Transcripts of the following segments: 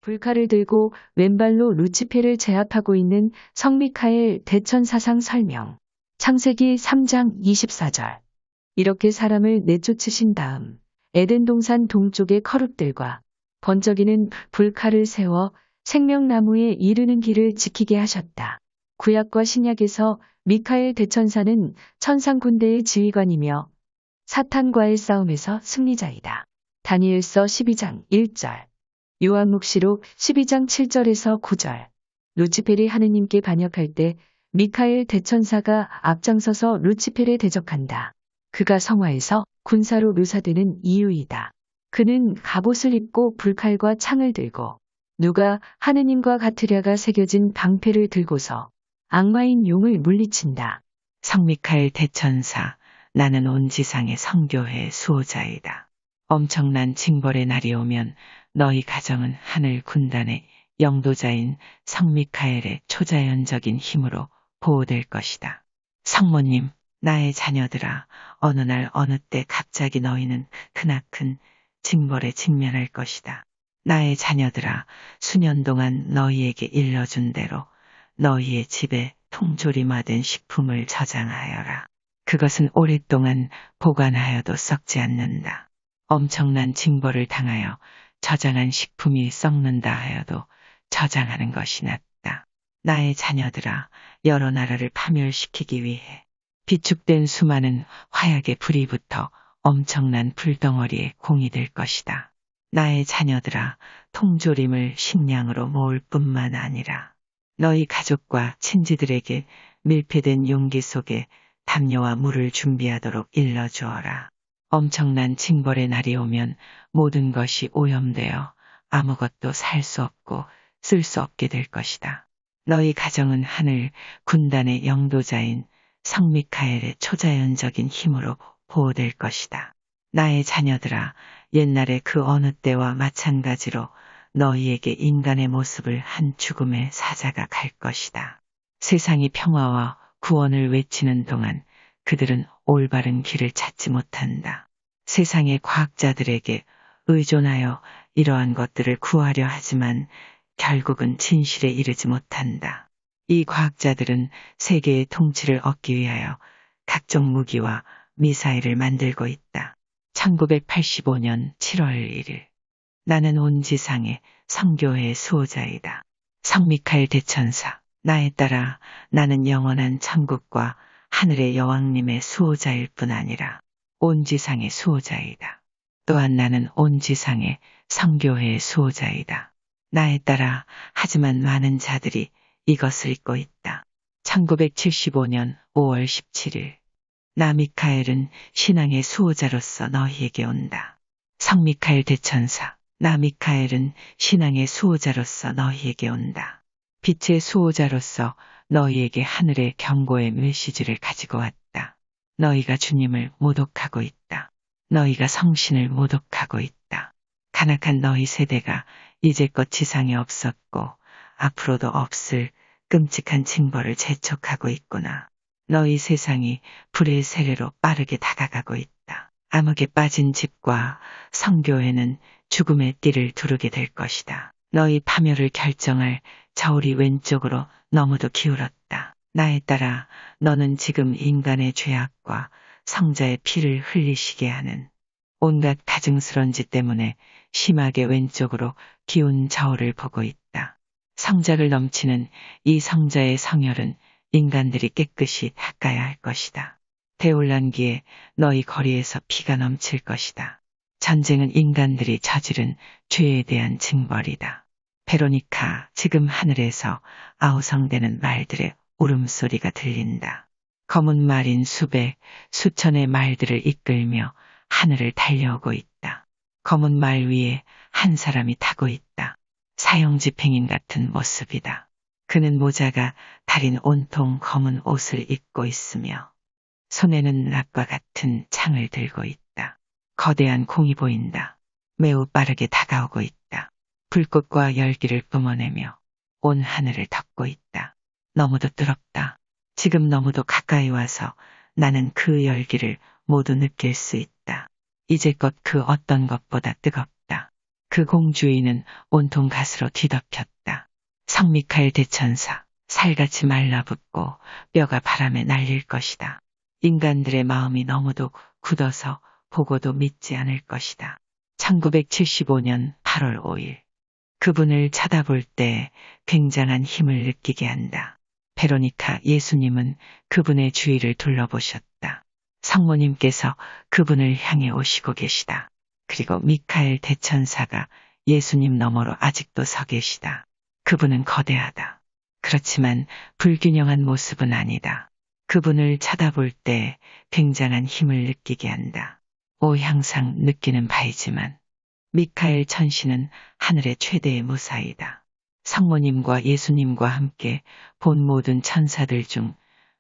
불칼을 들고 왼발로 루치페를 제압하고 있는 성미카엘 대천사상 설명. 창세기 3장 24절. 이렇게 사람을 내쫓으신 다음 에덴 동산 동쪽의 커룹들과 번쩍이는 불칼을 세워 생명나무에 이르는 길을 지키게 하셨다. 구약과 신약에서 미카엘 대천사는 천상 군대의 지휘관이며 사탄과의 싸움에서 승리자이다. 다니엘서 12장 1절. 요한묵시록 12장 7절에서 9절. 루치펠이 하느님께 반역할 때 미카엘 대천사가 앞장서서 루치펠에 대적한다. 그가 성화에서 군사로 묘사되는 이유이다. 그는 갑옷을 입고 불칼과 창을 들고 누가 하느님과 같으랴가 새겨진 방패를 들고서 악마인 용을 물리친다. 성미카엘 대천사, 나는 온 지상의 성교회 수호자이다. 엄청난 징벌의 날이 오면 너희 가정은 하늘 군단의 영도자인 성미카엘의 초자연적인 힘으로 보호될 것이다. 성모님, 나의 자녀들아, 어느 날 어느 때 갑자기 너희는 크나큰 징벌에 직면할 것이다. 나의 자녀들아, 수년 동안 너희에게 일러준 대로 너희의 집에 통조림화된 식품을 저장하여라. 그것은 오랫동안 보관하여도 썩지 않는다. 엄청난 징벌을 당하여 저장한 식품이 썩는다 하여도 저장하는 것이 낫다. 나의 자녀들아, 여러 나라를 파멸시키기 위해 비축된 수많은 화약의 불이 붙어 엄청난 불덩어리에 공이 될 것이다. 나의 자녀들아, 통조림을 식량으로 모을 뿐만 아니라 너희 가족과 친지들에게 밀폐된 용기 속에 담요와 물을 준비하도록 일러주어라. 엄청난 징벌의 날이 오면 모든 것이 오염되어 아무것도 살 수 없고 쓸 수 없게 될 것이다. 너희 가정은 하늘 군단의 영도자인 성미카엘의 초자연적인 힘으로 보호될 것이다. 나의 자녀들아, 옛날의 그 어느 때와 마찬가지로 너희에게 인간의 모습을 한 죽음의 사자가 갈 것이다. 세상이 평화와 구원을 외치는 동안 그들은 올바른 길을 찾지 못한다. 세상의 과학자들에게 의존하여 이러한 것들을 구하려 하지만 결국은 진실에 이르지 못한다. 이 과학자들은 세계의 통치를 얻기 위하여 각종 무기와 미사일을 만들고 있다. 1985년 7월 1일. 나는 온 지상의 성교회의 수호자이다. 성미카엘 대천사, 나에 따라 나는 영원한 천국과 하늘의 여왕님의 수호자일 뿐 아니라 온 지상의 수호자이다. 또한 나는 온 지상의 성교회의 수호자이다. 나에 따라 하지만 많은 자들이 이것을 잊고 있다. 1975년 5월 17일. 나 미카엘은 신앙의 수호자로서 너희에게 온다. 성미카엘 대천사, 나 미카엘은 신앙의 수호자로서 너희에게 온다. 빛의 수호자로서 너희에게 하늘의 경고의 메시지를 가지고 왔다. 너희가 주님을 모독하고 있다. 너희가 성신을 모독하고 있다. 간악한 너희 세대가 이제껏 지상에 없었고 앞으로도 없을 끔찍한 징벌을 재촉하고 있구나. 너희 세상이 불의 세례로 빠르게 다가가고 있다. 암흑에 빠진 집과 성교회는 죽음의 띠를 두르게 될 것이다. 너희 파멸을 결정할 저울이 왼쪽으로 너무도 기울었다. 나에 따라 너는 지금 인간의 죄악과 성자의 피를 흘리시게 하는 온갖 가증스런 짓 때문에 심하게 왼쪽으로 기운 저울을 보고 있다. 성작을 넘치는 이 성자의 성혈은 인간들이 깨끗이 닦아야 할 것이다. 대혼란기에 너희 거리에서 피가 넘칠 것이다. 전쟁은 인간들이 저지른 죄에 대한 징벌이다. 베로니카, 지금 하늘에서 아우성대는 말들의 울음소리가 들린다. 검은 말인 수백, 수천의 말들을 이끌며 하늘을 달려오고 있다. 검은 말 위에 한 사람이 타고 있다. 사형집행인 같은 모습이다. 그는 모자가 달인 온통 검은 옷을 입고 있으며 손에는 낫과 같은 창을 들고 있다. 거대한 공이 보인다. 매우 빠르게 다가오고 있다. 불꽃과 열기를 뿜어내며 온 하늘을 덮고 있다. 너무도 뜨겁다. 지금 너무도 가까이 와서 나는 그 열기를 모두 느낄 수 있다. 이제껏 그 어떤 것보다 뜨겁다. 그 공주인은 온통 가스로 뒤덮였다. 성미카엘 대천사, 살같이 말라붙고 뼈가 바람에 날릴 것이다. 인간들의 마음이 너무도 굳어서 보고도 믿지 않을 것이다. 1975년 8월 5일. 그분을 쳐다볼 때 굉장한 힘을 느끼게 한다. 베로니카 예수님은 그분의 주위를 둘러보셨다. 성모님께서 그분을 향해 오시고 계시다. 그리고 미카엘 대천사가 예수님 너머로 아직도 서 계시다. 그분은 거대하다. 그렇지만 불균형한 모습은 아니다. 그분을 쳐다볼 때 굉장한 힘을 느끼게 한다. 항상 느끼는 바이지만 미카엘 천신은 하늘의 최대의 무사이다. 성모님과 예수님과 함께 본 모든 천사들 중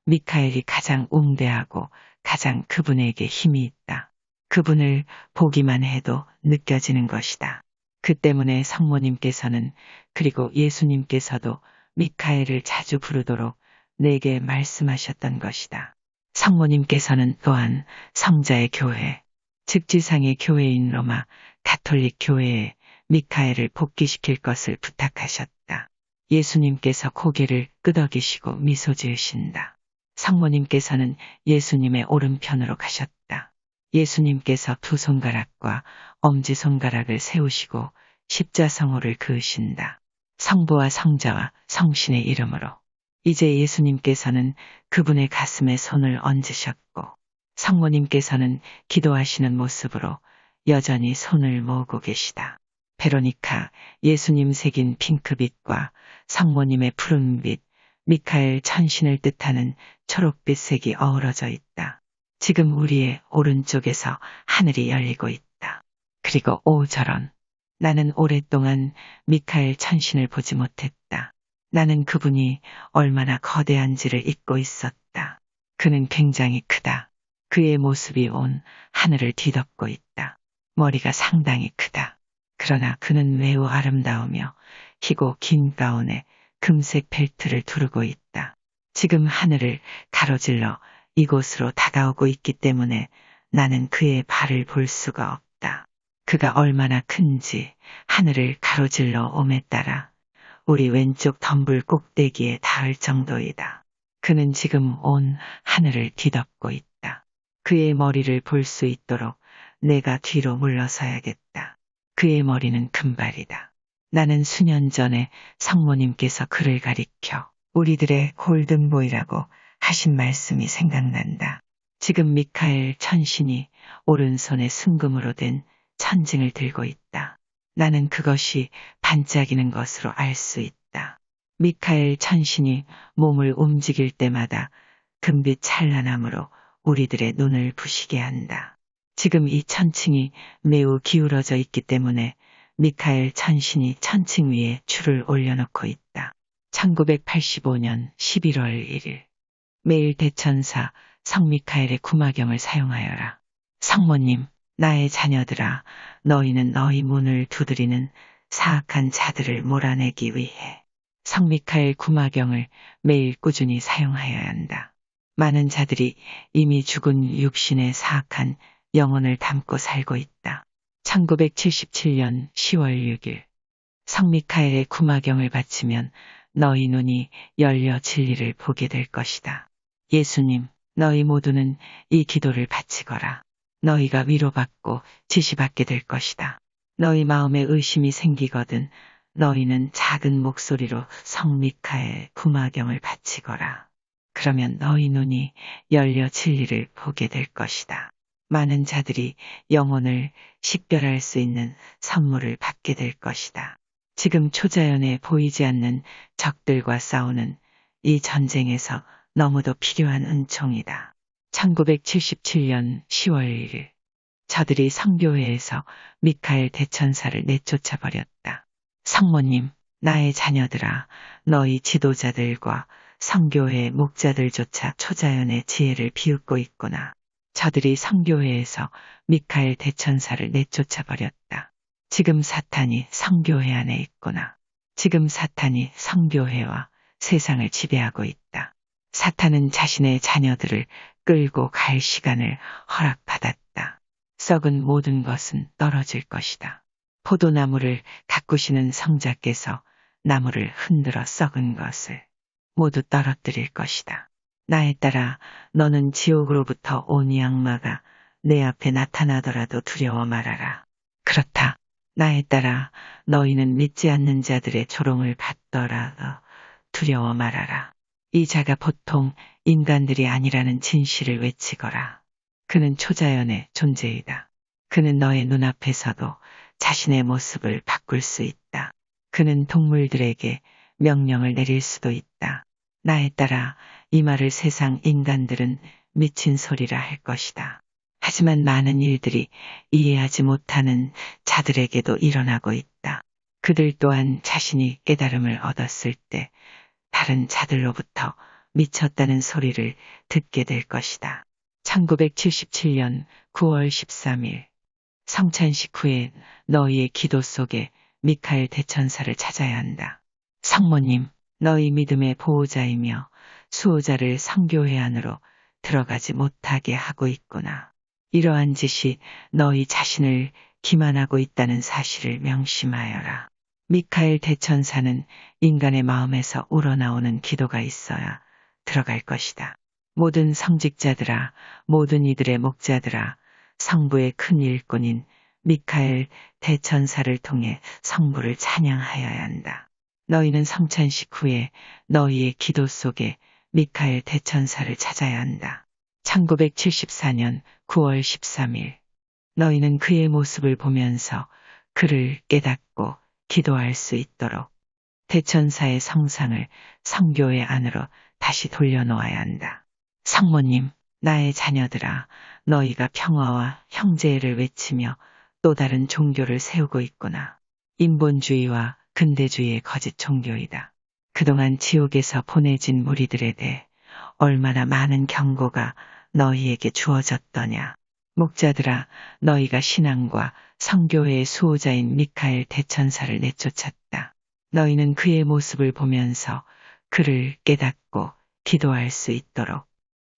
미카엘이 가장 웅대하고 가장 그분에게 힘이 있다. 그분을 보기만 해도 느껴지는 것이다. 그 때문에 성모님께서는 그리고 예수님께서도 미카엘을 자주 부르도록 내게 말씀하셨던 것이다. 성모님께서는 또한 성자의 교회, 즉 지상의 교회인 로마 가톨릭 교회에 미카엘을 복귀시킬 것을 부탁하셨다. 예수님께서 고개를 끄덕이시고 미소 지으신다. 성모님께서는 예수님의 오른편으로 가셨다. 예수님께서 두 손가락과 엄지손가락을 세우시고 십자성호를 그으신다. 성부와 성자와 성신의 이름으로. 이제 예수님께서는 그분의 가슴에 손을 얹으셨고 성모님께서는 기도하시는 모습으로 여전히 손을 모으고 계시다. 베로니카, 예수님 새긴 핑크빛과 성모님의 푸른빛, 미카엘 천신을 뜻하는 초록빛 색이 어우러져 있다. 지금 우리의 오른쪽에서 하늘이 열리고 있다. 그리고 저런. 나는 오랫동안 미카엘 천신을 보지 못했다. 나는 그분이 얼마나 거대한지를 잊고 있었다. 그는 굉장히 크다. 그의 모습이 온 하늘을 뒤덮고 있다. 머리가 상당히 크다. 그러나 그는 매우 아름다우며 희고 긴 가운에 금색 벨트를 두르고 있다. 지금 하늘을 가로질러 이곳으로 다가오고 있기 때문에 나는 그의 발을 볼 수가 없다. 그가 얼마나 큰지 하늘을 가로질러 옴에 따라 우리 왼쪽 덤불 꼭대기에 닿을 정도이다. 그는 지금 온 하늘을 뒤덮고 있다. 그의 머리를 볼 수 있도록 내가 뒤로 물러서야겠다. 그의 머리는 금발이다. 나는 수년 전에 성모님께서 그를 가리켜 우리들의 골든보이라고 하신 말씀이 생각난다. 지금 미카엘 천신이 오른손에 순금으로 된 천징을 들고 있다. 나는 그것이 반짝이는 것으로 알 수 있다. 미카엘 천신이 몸을 움직일 때마다 금빛 찬란함으로 우리들의 눈을 부시게 한다. 지금 이 천칭이 매우 기울어져 있기 때문에 미카엘 천신이 천칭 위에 줄을 올려놓고 있다. 1985년 11월 1일. 매일 대천사 성미카엘의 구마경을 사용하여라. 성모님, 나의 자녀들아, 너희는 너희 문을 두드리는 사악한 자들을 몰아내기 위해 성미카엘 구마경을 매일 꾸준히 사용하여야 한다. 많은 자들이 이미 죽은 육신의 사악한 영혼을 담고 살고 있다. 1977년 10월 6일. 성미카엘의 구마경을 바치면 너희 눈이 열려 진리를 보게 될 것이다. 예수님, 너희 모두는 이 기도를 바치거라. 너희가 위로받고 지시받게 될 것이다. 너희 마음에 의심이 생기거든 너희는 작은 목소리로 성미카엘 구마경을 바치거라. 그러면 너희 눈이 열려 진리를 보게 될 것이다. 많은 자들이 영혼을 식별할 수 있는 선물을 받게 될 것이다. 지금 초자연에 보이지 않는 적들과 싸우는 이 전쟁에서 너무도 필요한 은총이다. 1977년 10월 1일. 저들이 성교회에서 미카엘 대천사를 내쫓아 버렸다. 성모님, 나의 자녀들아, 너희 지도자들과 성교회 목자들조차 초자연의 지혜를 비웃고 있구나. 저들이 성교회에서 미카엘 대천사를 내쫓아 버렸다. 지금 사탄이 성교회 안에 있구나. 지금 사탄이 성교회와 세상을 지배하고 있다. 사탄은 자신의 자녀들을 끌고 갈 시간을 허락받았다. 썩은 모든 것은 떨어질 것이다. 포도나무를 가꾸시는 성자께서 나무를 흔들어 썩은 것을 모두 떨어뜨릴 것이다. 나에 따라 너는 지옥으로부터 온 이 악마가 내 앞에 나타나더라도 두려워 말아라. 그렇다. 나에 따라 너희는 믿지 않는 자들의 조롱을 받더라도 두려워 말아라. 이 자가 보통 인간들이 아니라는 진실을 외치거라. 그는 초자연의 존재이다. 그는 너의 눈앞에서도 자신의 모습을 바꿀 수 있다. 그는 동물들에게 명령을 내릴 수도 있다. 나에 따라 이 말을 세상 인간들은 미친 소리라 할 것이다. 하지만 많은 일들이 이해하지 못하는 자들에게도 일어나고 있다. 그들 또한 자신이 깨달음을 얻었을 때 다른 자들로부터 미쳤다는 소리를 듣게 될 것이다. 1977년 9월 13일 성찬식 후에 너희의 기도 속에 미카엘 대천사를 찾아야 한다. 성모님, 너희 믿음의 보호자이며 수호자를 성교회 안으로 들어가지 못하게 하고 있구나. 이러한 짓이 너희 자신을 기만하고 있다는 사실을 명심하여라. 미카엘 대천사는 인간의 마음에서 우러나오는 기도가 있어야 들어갈 것이다. 모든 성직자들아, 모든 이들의 목자들아, 성부의 큰 일꾼인 미카엘 대천사를 통해 성부를 찬양하여야 한다. 너희는 성찬식 후에 너희의 기도 속에 미카엘 대천사를 찾아야 한다. 1974년 9월 13일 너희는 그의 모습을 보면서 그를 깨닫고 기도할 수 있도록 대천사의 성상을 성교회 안으로 다시 돌려놓아야 한다. 성모님, 나의 자녀들아, 너희가 평화와 형제를 외치며 또 다른 종교를 세우고 있구나. 인본주의와 근대주의의 거짓 종교이다. 그동안 지옥에서 보내진 무리들에 대해 얼마나 많은 경고가 너희에게 주어졌더냐. 목자들아, 너희가 신앙과 성교회의 수호자인 미카엘 대천사를 내쫓았다. 너희는 그의 모습을 보면서 그를 깨닫고 기도할 수 있도록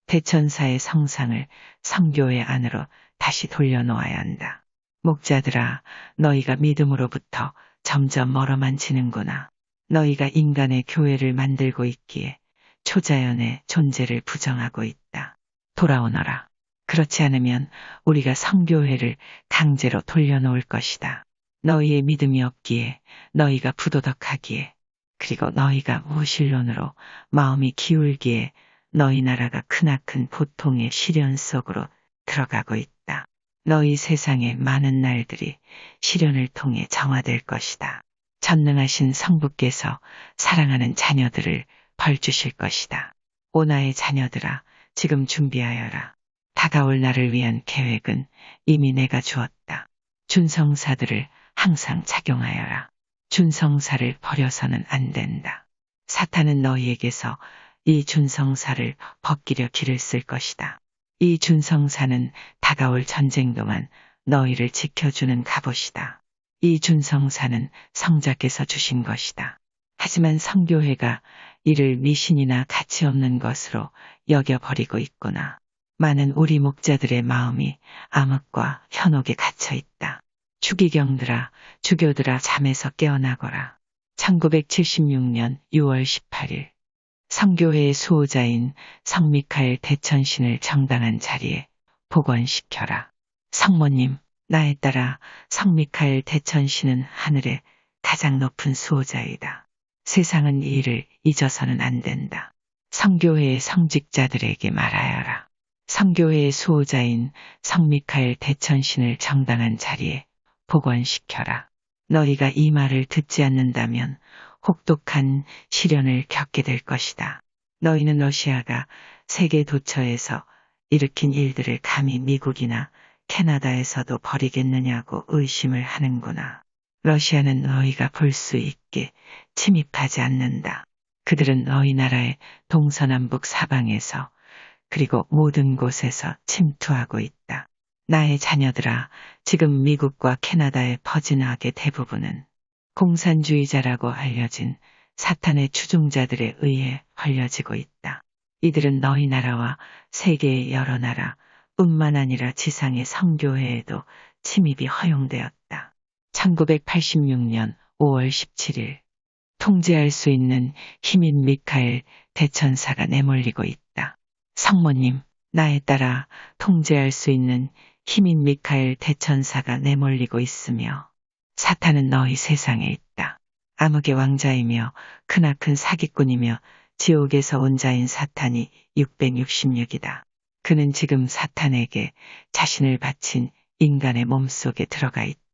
대천사의 성상을 성교회 안으로 다시 돌려놓아야 한다. 목자들아, 너희가 믿음으로부터 점점 멀어만 지는구나. 너희가 인간의 교회를 만들고 있기에 초자연의 존재를 부정하고 있다. 돌아오너라. 그렇지 않으면 우리가 성교회를 강제로 돌려놓을 것이다. 너희의 믿음이 없기에, 너희가 부도덕하기에, 그리고 너희가 무신론으로 마음이 기울기에 너희 나라가 크나큰 고통의 시련 속으로 들어가고 있다. 너희 세상의 많은 날들이 시련을 통해 정화될 것이다. 전능하신 성부께서 사랑하는 자녀들을 벌 주실 것이다. 오 나의 자녀들아, 지금 준비하여라. 다가올 나를 위한 계획은 이미 내가 주었다. 준성사들을 항상 착용하여라. 준성사를 버려서는 안 된다. 사탄은 너희에게서 이 준성사를 벗기려 길을 쓸 것이다. 이 준성사는 다가올 전쟁 동안 너희를 지켜주는 갑옷이다. 이 준성사는 성자께서 주신 것이다. 하지만 성교회가 이를 미신이나 가치 없는 것으로 여겨버리고 있구나. 많은 우리 목자들의 마음이 암흑과 현혹에 갇혀 있다. 추기경들아, 주교들아, 잠에서 깨어나거라. 1976년 6월 18일 성교회의 수호자인 성미카엘 대천신을 정당한 자리에 복원시켜라. 성모님, 나에 따라 성미카엘 대천신은 하늘의 가장 높은 수호자이다. 세상은 이 일을 잊어서는 안 된다. 성교회의 성직자들에게 말하여라. 성교회의 수호자인 성미카엘 대천신을 정당한 자리에 복원시켜라. 너희가 이 말을 듣지 않는다면 혹독한 시련을 겪게 될 것이다. 너희는 러시아가 세계 도처에서 일으킨 일들을 감히 미국이나 캐나다에서도 버리겠느냐고 의심을 하는구나. 러시아는 너희가 볼 수 있게 침입하지 않는다. 그들은 너희 나라의 동서남북 사방에서 그리고 모든 곳에서 침투하고 있다. 나의 자녀들아, 지금 미국과 캐나다의 퍼진 악의 대부분은 공산주의자라고 알려진 사탄의 추종자들에 의해 벌려지고 있다. 이들은 너희 나라와 세계의 여러 나라 뿐만 아니라 지상의 성교회에도 침입이 허용되었다. 1986년 5월 17일 통제할 수 있는 힘인 미카엘 대천사가 내몰리고 있다. 성모님, 나에 따라 통제할 수 있는 힘인 미카엘 대천사가 내몰리고 있으며 사탄은 너희 세상에 있다. 암흑의 왕자이며 크나큰 사기꾼이며 지옥에서 온 자인 사탄이 666이다. 그는 지금 사탄에게 자신을 바친 인간의 몸속에 들어가 있다.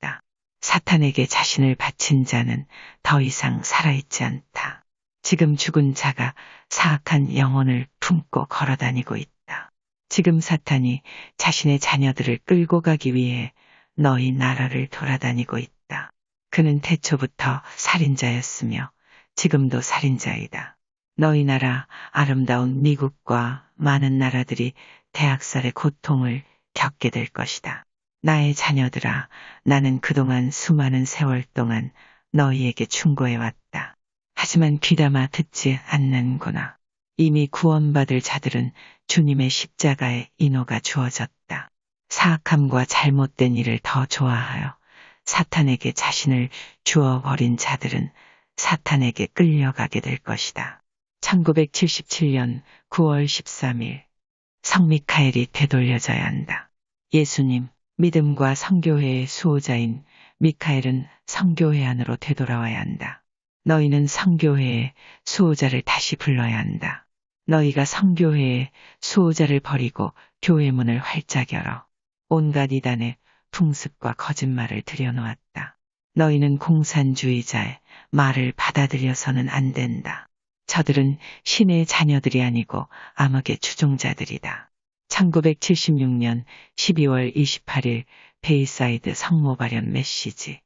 사탄에게 자신을 바친 자는 더 이상 살아있지 않다. 지금 죽은 자가 사악한 영혼을 품고 걸어다니고 있다. 지금 사탄이 자신의 자녀들을 끌고 가기 위해 너희 나라를 돌아다니고 있다. 그는 태초부터 살인자였으며 지금도 살인자이다. 너희 나라 아름다운 미국과 많은 나라들이 대학살의 고통을 겪게 될 것이다. 나의 자녀들아, 나는 그동안 수많은 세월 동안 너희에게 충고해왔다. 하지만 귀담아 듣지 않는구나. 이미 구원받을 자들은 주님의 십자가에 인호가 주어졌다. 사악함과 잘못된 일을 더 좋아하여 사탄에게 자신을 주어버린 자들은 사탄에게 끌려가게 될 것이다. 1977년 9월 13일 성 미카엘이 되돌려져야 한다. 예수님, 믿음과 성교회의 수호자인 미카엘은 성교회 안으로 되돌아와야 한다. 너희는 성교회의 수호자를 다시 불러야 한다. 너희가 성교회의 수호자를 버리고 교회 문을 활짝 열어 온갖 이단의 풍습과 거짓말을 들여놓았다. 너희는 공산주의자의 말을 받아들여서는 안 된다. 저들은 신의 자녀들이 아니고 암흑의 추종자들이다. 1976년 12월 28일 베이사이드 성모 발현 메시지.